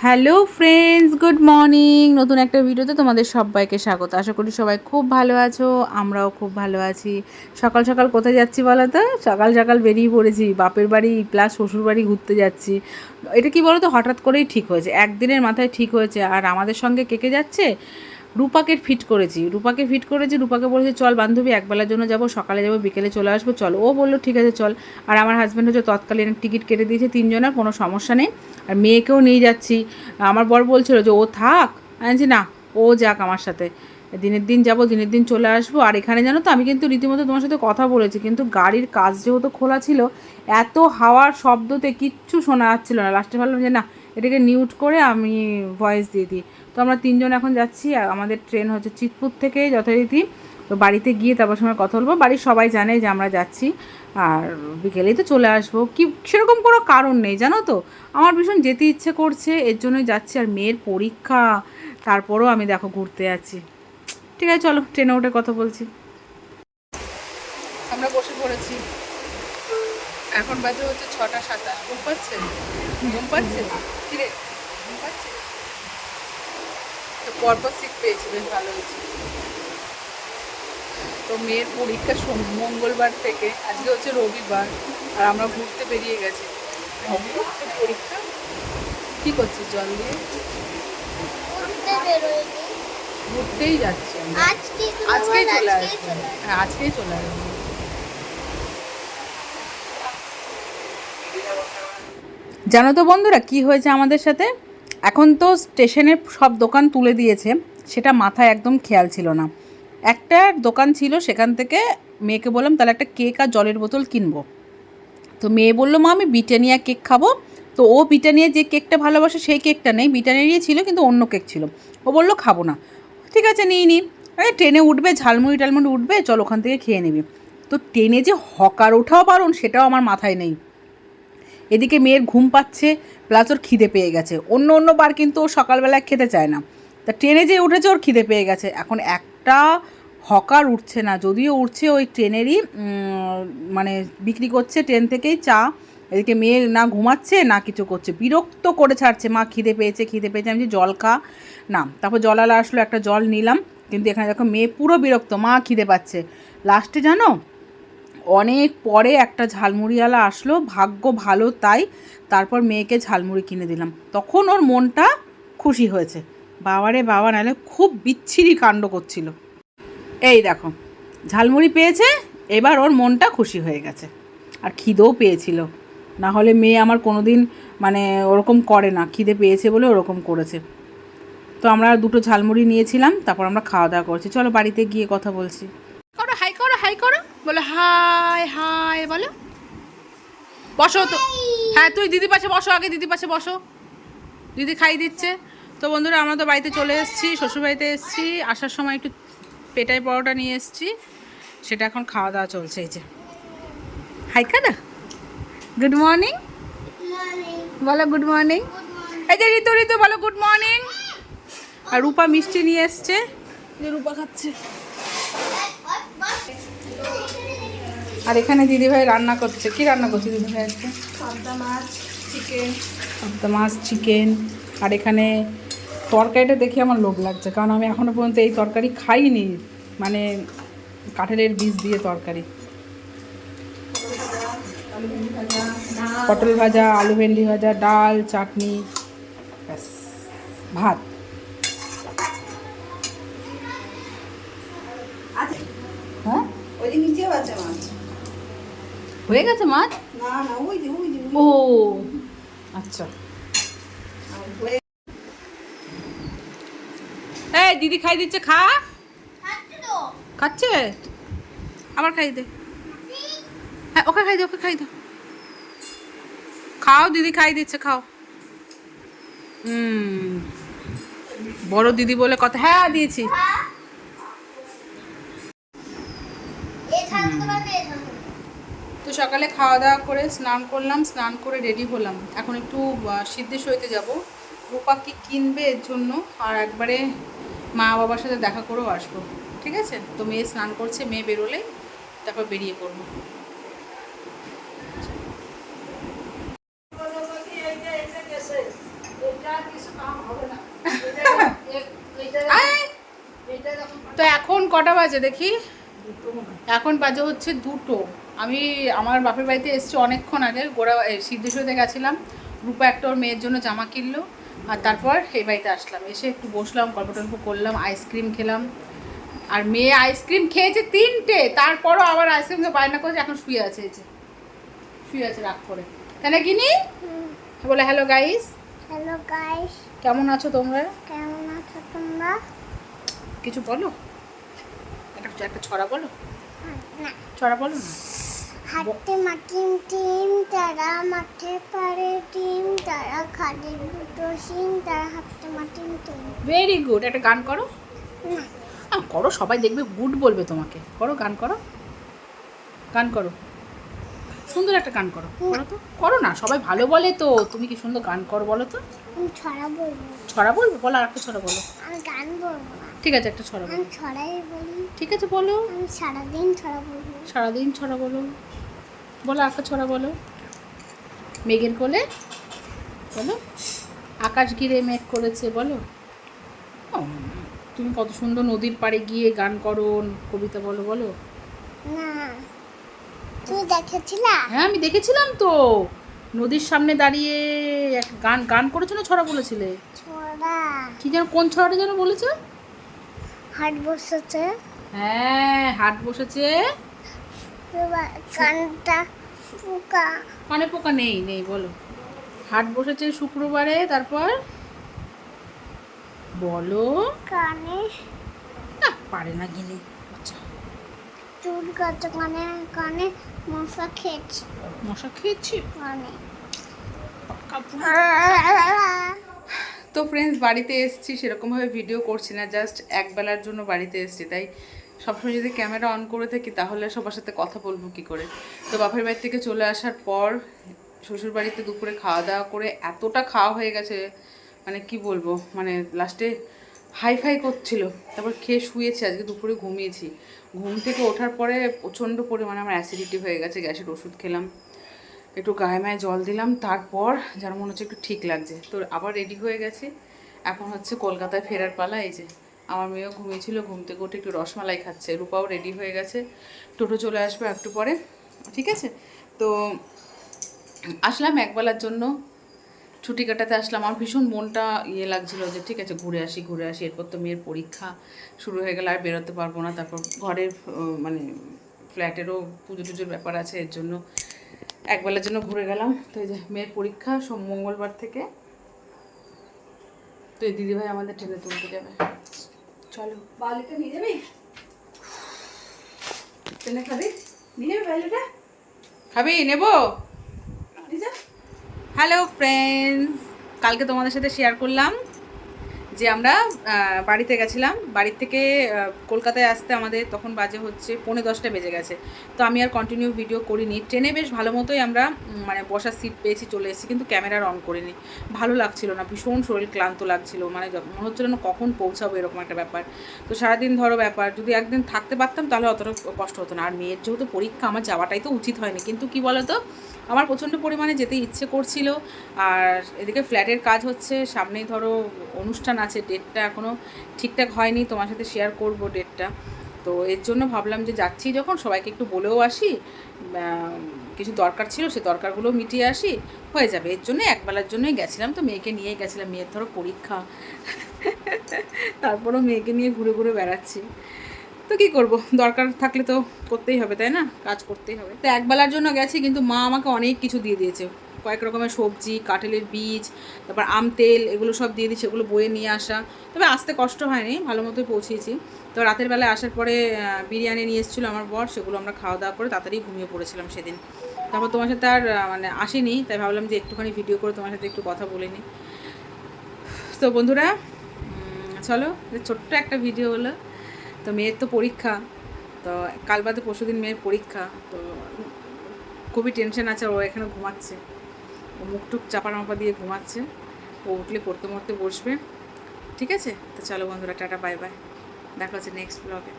Hello friends, good morning. নতুন একটা ভিডিওতে তোমাদের সবাইকে স্বাগত। আশা করি সবাই খুব ভালো আছো, আমরাও খুব ভালো আছি। সকাল সকাল কোথায় যাচ্ছি বলো তো? সকাল সকাল বেরিয়ে পড়েছি, বাপের বাড়ি প্লাস শ্বশুর বাড়ি ঘুরতে যাচ্ছি। এটা কি বলো তো, হঠাৎ করেই ঠিক হয়েছে, একদিনের মাথায় ঠিক হয়েছে। আর আমাদের সঙ্গে কে কে যাচ্ছে? রূপাকে ফিট করেছি, রূপাকে বলেছি চল বান্ধবী, একবেলার জন্য যাব, সকালে যাব, বিকেলে চলে আসবো, চল। ও বললো ঠিক আছে চল। আর আমার হাজব্যান্ড হচ্ছে তৎকালীন টিকিট কেটে দিয়েছে তিনজনের, কোনো সমস্যা নেই। আর মেয়েকেও নিয়ে যাচ্ছি। আমার বর বলছিল যে ও থাক, আমি বলছি না, ও যাক আমার সাথে। দিনের দিন যাব, দিনের দিন চলে আসবো। আর এখানে জানো তো, আমি কিন্তু রীতিমতো তোমার সাথে কথা বলেছি, কিন্তু গাড়ির কাজ যেহেতু খোলা ছিল, এত হাওয়ার শব্দতে কিচ্ছু শোনা যাচ্ছিল না। লাস্টে ভাবলাম যে না, এটাকে মিউট করে আমি ভয়েস দিয়ে দিই। তো আমরা তিনজন এখন যাচ্ছি। আর আমাদের ট্রেন হচ্ছে চিতপুর থেকে যথারীতি। তো বাড়িতে গিয়ে তারপর সময় কথা বলবো। বাড়ির সবাই জানে যে আমরা যাচ্ছি। আর বিকেলেই তো চলে আসবো, কি সেরকম কোনো কারণ নেই জানো তো, আমার ভীষণ যেতে ইচ্ছে করছে, এর জন্যই যাচ্ছি। আর মেয়ের পরীক্ষা, তারপরও আমি দেখো ঘুরতে যাচ্ছি। ঠিক আছে চলো, ট্রেনে উঠে কথা বলছি। আমরা বসে পড়েছি, এখন বাজে হচ্ছে 6টা 27। ঘুম পাচ্ছে? ঘুম পাচ্ছে? কিরে ঘুম পাচ্ছে? তো পরপর সিট পেয়েছি, বেশ ভালো হয়েছে। তো মেয়ের পরীক্ষা মঙ্গলবার থেকে, আজকে হচ্ছে রবিবার, আর আমরা ঘুরতে বেরিয়ে গেছি। পরীক্ষা কি করছিস জল দিয়ে? ঘুরতেই যাচ্ছি আমরা। আজকেই চলে আসবো। হ্যাঁ, আজকেই চলে আসবো। জানো তো বন্ধুরা, কি হয়েছে আমাদের সাথে? এখন তো স্টেশনে সব দোকান তুলে দিয়েছে, সেটা মাথায় একদম খেয়াল ছিল না। একটা দোকান ছিল, সেখান থেকে মেয়েকে বললাম তাহলে একটা কেক আর জলের বোতল কিনবো। তো মেয়ে বললো মা আমি ব্রিটানিয়া কেক খাবো। তো ও ব্রিটানিয়া যে কেকটা ভালোবাসে সেই কেকটা নেই, ব্রিটানিয়ারই ছিল কিন্তু অন্য কেক ছিল। ও বললো খাবো না। ঠিক আছে নিই নি। আরে ট্রেনে উঠবে, ঝালমুড়ি টালমুড়ি উঠবে, চল ওখান থেকে খেয়ে নিবি। তো ট্রেনে যে হকার ওঠাও পারুন, সেটাও আমার মাথায় নেই। এদিকে মেয়ের ঘুম পাচ্ছে, প্লাস ওর খিদে পেয়ে গেছে। অন্য অন্য বার কিন্তু ও সকালবেলায় খেতে চায় না, তা ট্রেনে যে উঠেছে ওর খিদে পেয়ে গেছে। এখন একটা হকার উঠছে না, যদিও উঠছে ওই ট্রেনেরই মানে বিক্রি করছে ট্রেন থেকেই চা। এদিকে মেয়ে না ঘুমাচ্ছে না কিছু করছে, বিরক্ত করে ছাড়ছে। মা খিদে পেয়েছে খিদে পেয়েছে, আমি জল খা না। তারপর জলালা আসলো, একটা জল নিলাম। কিন্তু এখানে দেখো মেয়ে পুরো বিরক্ত, মা খিদে পাচ্ছে। লাস্টে জানো, অনেক পরে একটা ঝালমুড়িওয়ালা আসলো, ভাগ্য ভালো তাই। তারপর মেয়েকে ঝালমুড়ি কিনে দিলাম, তখন ওর মনটা খুশি হয়েছে। বাবারে বাবা, নাহলে খুব বিচ্ছিরি কাণ্ড করছিল। এই দেখো, ঝালমুড়ি পেয়েছে, এবার ওর মনটা খুশি হয়ে গেছে। আর খিদেও পেয়েছিল, না হলে মেয়ে আমার কোনো দিন মানে ওরকম করে না, খিদে পেয়েছে বলে ওরকম করেছে। তো আমরা দুটো ঝালমুড়ি নিয়েছিলাম, তারপর আমরা খাওয়া দাওয়া করছি। চলো বাড়িতে গিয়ে কথা বলছি। করো হাই, করো হাই, করো বলো হাই হাই বলো। বসো তো। হ্যাঁ তুই দিদি পাশে বসো, আগে দিদি পাশে বসো, দিদি খাই দিচ্ছে। তো বন্ধুরা, আমরা তো বাড়িতে চলে এসেছি, শ্বশুরবাড়িতে এসেছি। আসার সময় একটু পেটাই পরোটা নিয়ে এসেছি, সেটা এখন খাওয়া দাওয়া চলছে। এই যে হাই কাদা, গুড মর্নিং বলো, গুড মর্নিং। এই যে ঋতু, ঋতু বলো গুড মর্নিং। আর রূপা মিষ্টি নিয়ে এসছে, যে রূপা খাচ্ছে। আর এখানে দিদিভাই রান্না করছে। কি রান্না করছে দিদিভাই আজকে? পাবদা মাছ চিকেন। পাবদা মাছ চিকেন। আর এখানে তরকারিটা দেখে আমার লোভ লাগছে, কারণ আমি এখনও পর্যন্ত এই তরকারি খাইনি, মানে কাঁঠালের বীজ দিয়ে তরকারি। পটল ভাজা, আলু ভেন্ডি ভাজা, ডাল, চাটনি, ব্যাস, ভাত। হ্যাঁ ওই নিচেও আছে মাছ। হয়ে গেছে মাছ? না না, ওই যে ওই যে। ও আচ্ছা। এই দিদি খাই দিচ্ছে, খা। খাচ্ছে, আবার খাই দে। হ্যাঁ ওকে খাই দে, ওকে খাই দে। খাও, দিদি খাই দিচ্ছে, খাও। বড় দিদি বলে কথা। হ্যাঁ দিয়েছি। তো সকালে খাওয়া দাওয়া করে স্নান করলাম, স্নান করে রেডি হলাম। এখন একটু সিদ্ধেশ হইতে যাব, রূপা কি কিনবে এর জন্য। আর একবারে মা বাবার সাথে দেখা করেও আসবো। ঠিক আছে, তো মেয়ে স্নান করছে, মেয়ে বেরোলে তারপর বেরিয়ে পড়বো। এখন কটা বাজে দেখি, এখন বাজে হচ্ছে 2টো। আমি আমার বাপের বাড়িতে এসেছি অনেকক্ষণ আগে, সিদ্ধেশ্বরীতে গেছিলাম, রূপা একটা ওর মেয়ের জন্য জামা কিনলো, আর তারপর এই বাড়িতে আসলাম, এসে একটু বসলাম, গল্প টল্প করলাম, আইসক্রিম খেলাম। আর মেয়ে আইসক্রিম খেয়েছে 3টে, তারপরও আবার আইসক্রিম বায়না করেছে, এখন শুয়ে আছে, এই যে শুয়ে আছে রাগ করে। তাই না কিনি? বলে হ্যালো গাইস। হ্যালো গাইস, কেমন আছো তোমরা? কেমন আছো তোমরা? কিছু বলো, একটা ছড়া বলো, না, ছড়া বলো না। হাতে মাটিম টিম তারা মাঠে পারে টিম তারা খাদের দুটো সিং তারা হাতে মাটিম টিম। ভেরি গুড, একটা গান করো। না, করো, সবাই দেখবে গুড বলবে তোমাকে। করো, গান করো, গান করো, সুন্দর একটা গান করো, করো তো, করো না, সবাই ভালো বলে তো, তুমি কি সুন্দর গান করো বলো তো। আমি ছড়া বলবো। ছড়া বলবো? বলো, আর একটা ছড়া বলো। আমি গান বলবো না, ঠিক আছে, একটা ছড়া আমি বলো। ছড়াই বলি। ঠিক আছে বলো, আমি সারাদিন ছড়া বলবো। সারাদিন ছড়া বলো, বলো, একটা ছড়া বলো। মেঘের কোলে বলো, আকাশ ঘিরে মেঘ করেছে বলো। ও, তুমি কত সুন্দর নদীর পাড়ে গিয়ে গান করো, কবিতা বলো, বলো। না, তুই দেখেছিলা? হ্যাঁ, আমি দেখেছিলাম তো, নদীর সামনে দাঁড়িয়ে এক গান গান করেছো না ছড়া বলেছিলে? ছড়া কি যেন, কোন ছড়াটা যেন বলেছো? হাট বসেছে, হ্যাঁ, হাট বসেছে, কানটা পোকা, কানে পোকা নেই, নেই, বলো। হাট বসেছে শুক্রবারে, তারপর বলো। কানে না, পারে না গিনি। আচ্ছা, চুল কাছে, কানে কানে মশা খেয়েছে, মশা খেয়েছি। কানে। তো ফ্রেন্ডস, বাড়িতে এসেছি, সেরকমভাবে ভিডিও করছি না, জাস্ট একবেলার জন্য বাড়িতে এসেছি, তাই সবসময় যদি ক্যামেরা অন করে থাকি তাহলে সবার সাথে কথা বলবো কী করে। তো বাপের বাড়ি থেকে চলে আসার পর শ্বশুর বাড়িতে দুপুরে খাওয়া দাওয়া করে এতটা খাওয়া হয়ে গেছে, মানে কি বলবো, মানে লাস্টে হাইফাই করছিল, তারপর খেয়ে শুয়েছি, আজকে দুপুরে ঘুমিয়েছি। ঘুম থেকে ওঠার পরে প্রচণ্ড পরিমাণে আমার অ্যাসিডিটি হয়ে গেছে, গ্যাসের ওষুধ খেলাম, একটু গায়ে মায়ে জল দিলাম, তারপর যার মনে হচ্ছে একটু ঠিক লাগছে। তো আবার রেডি হয়ে গেছি, এখন হচ্ছে কলকাতায় ফেরার পালা। এই যে আমার মেয়েও ঘুমিয়েছিল, ঘুম থেকে উঠে একটু রসমালাই খাচ্ছে, রূপাও রেডি হয়ে গেছে, টোটো চলে আসবে একটু পরে, ঠিক আছে। তো আসলাম একবেলার জন্য, ছুটি কাটাতে আসলাম। আমার ভীষণ মনটা ইয়ে লাগছিলো যে ঠিক আছে ঘুরে আসি, ঘুরে আসি, এরপর তো মেয়ের পরীক্ষা শুরু হয়ে গেলে আর বেরোতে পারবো না, তারপর ঘরের মানে ফ্ল্যাটেরও পুজো টুজোর ব্যাপার আছে, এর জন্য একবেলার জন্য ঘুরে গেলাম। তো এই যে মেয়ের পরীক্ষা মঙ্গলবার থেকে, তো এই দিদিভাই আমাদের ট্রেনে তুলতে যাবে। চলো, বালিটা নিয়ে যাবি, ট্রেনে খাবি, নিয়ে যাবি বালিটা, খাবি, নেবো। হ্যালো ফ্রেন্ডস, কালকে তোমাদের সাথে শেয়ার করলাম যে আমরা বাড়িতে গেছিলাম, বাড়ির থেকে কলকাতায় আসতে আমাদের তখন বাজে হচ্ছে 9:45 বেজে গেছে। তো আমি আর কন্টিনিউ ভিডিও করিনি, ট্রেনে বেশ ভালো মতোই আমরা মানে বসার সিট পেয়েছি, চলে এসেছি, কিন্তু ক্যামেরার অন করিনি, ভালো লাগছিল না, ভীষণ শরীর ক্লান্ত লাগছিল, মানে মনে হচ্ছিল না কখন পৌঁছাবো, এরকম একটা ব্যাপার। তো সারাদিন ধরো ব্যাপার, যদি একদিন থাকতে পারতাম তাহলে অতটা কষ্ট হতো না। আর মেয়ের যেহেতু পরীক্ষা, আমার যাওয়াটাই তো উচিত হয়নি, কিন্তু কি বলো তো, আমার প্রচণ্ড পরিমাণে যেতে ইচ্ছে করছিল। আর এদিকে ফ্ল্যাটের কাজ হচ্ছে, সামনেই ধরো অনুষ্ঠান আছে, ডেটটা এখনও ঠিকঠাক হয়নি, তোমার সাথে শেয়ার করব ডেটটা। তো এর জন্য ভাবলাম যে যাচ্ছি যখন সবাইকে একটু বলেও আসি, কিছু দরকার ছিল সে দরকারগুলো মিটিয়ে আসি, হয়ে যাবে। এর জন্য একবেলার জন্যই গেছিলাম, তো মেয়েকে নিয়েই গেছিলাম, মেয়ের ধরো পরীক্ষা, তারপরও মেয়েকে নিয়ে ঘুরে ঘুরে বেড়াচ্ছি। তো কী করব, দরকার থাকলে তো করতেই হবে, তাই না, কাজ করতেই হবে। তো একবেলার জন্য গেছি, কিন্তু মা আমাকে অনেক কিছু দিয়ে দিয়েছে, কয়েক রকমের সবজি, কাঁঠালের বীজ, তারপর আম তেল, এগুলো সব দিয়ে দিয়েছে, এগুলো বয়ে নিয়ে আসা। তবে আসতে কষ্ট হয়নি, ভালো মতোই পৌঁছিয়েছি। তো রাতের বেলায় আসার পরে বিরিয়ানি নিয়ে এসেছিলো আমার বর, সেগুলো আমরা খাওয়া দাওয়া করে তাড়াতাড়ি ঘুমিয়ে পড়েছিলাম সেদিন। তারপর তোমার সাথে আর মানে আসিনি, তাই ভাবলাম যে একটুখানি ভিডিও করে তোমার সাথে একটু কথা বলে নিই। তো বন্ধুরা, চলো, ছোট্ট একটা ভিডিও হলো। তো মেয়ের তো পরীক্ষা, তো কাল বাদে পরশুদিন মেয়ের পরীক্ষা, তো খুবই টেনশন আছে, ও এখানে ঘুমাচ্ছে, ও মুখটুক চাপা নাপা দিয়ে ঘুমাচ্ছে, ও উঠলে পড়তে মরতে বসবে, ঠিক আছে। তো চলো বন্ধুরা, টাটা, বাই বাই, দেখা হচ্ছে নেক্সট ব্লগে।